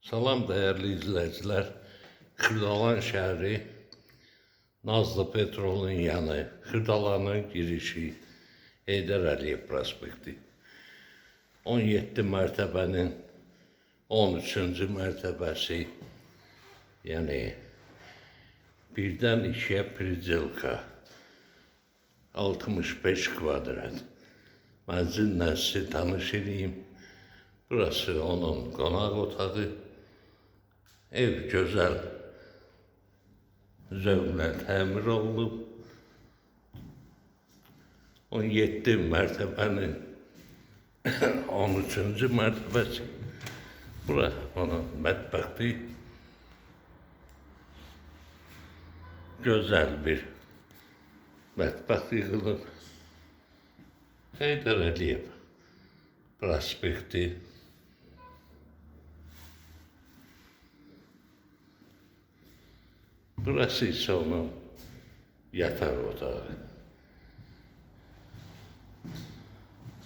Salam değerli izleyiciler. Xırdalan şəhəri, Nazlı Petrolun yanı, Xırdalanın girişi, Heydər Əliyev prospekti. 17 mərtəbənin 13-cü mərtəbəsi, yəni birdən ikiyə pricelka, 65 kvadrat. Mənzillə sizi tanış edeyim. Burası onun qonaq otağı. Ev güzel, zövqlə təmir olunub. 17 mərtəbənin 13-cü mərtəbəsi. Bura onun mətbəxi. Gözəl bir mətbəx yığılıb. Heydər Əliyev prospekti. Burası ise onun yatak otağı.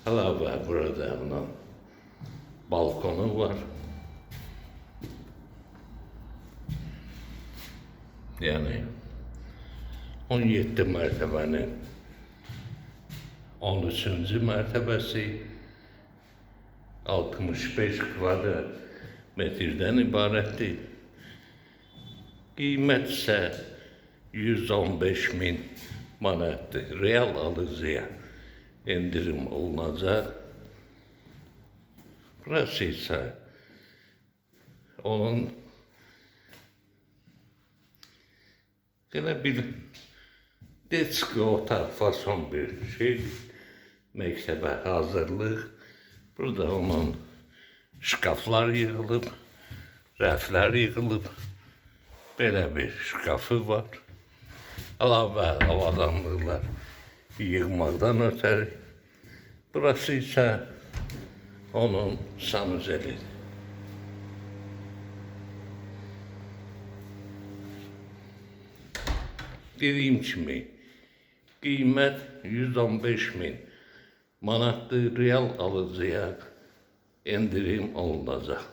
Hala burada onun balkonu var. Yani 17 mərtəbənin 13-cü mərtəbəsi 65 kvadrat metrdən ibarətdir. Qiymət isə 115.000 manatdır. Real alıcıya indirim olunacaq. Burası isə onun yine bir deski otaq fason bir şeydir. Məktəbə hazırlıq. Burada onun şkaflar yığılıb, rəflər yığılıb. Belə bir şkafı var. Əlavə avadanlıqlar yığmaqdan ötəri. Burası isə onun sanuzelidir. Dediyim kimi, qiymət 115.000 manatdır. Real alıcıya indirim olunacaq.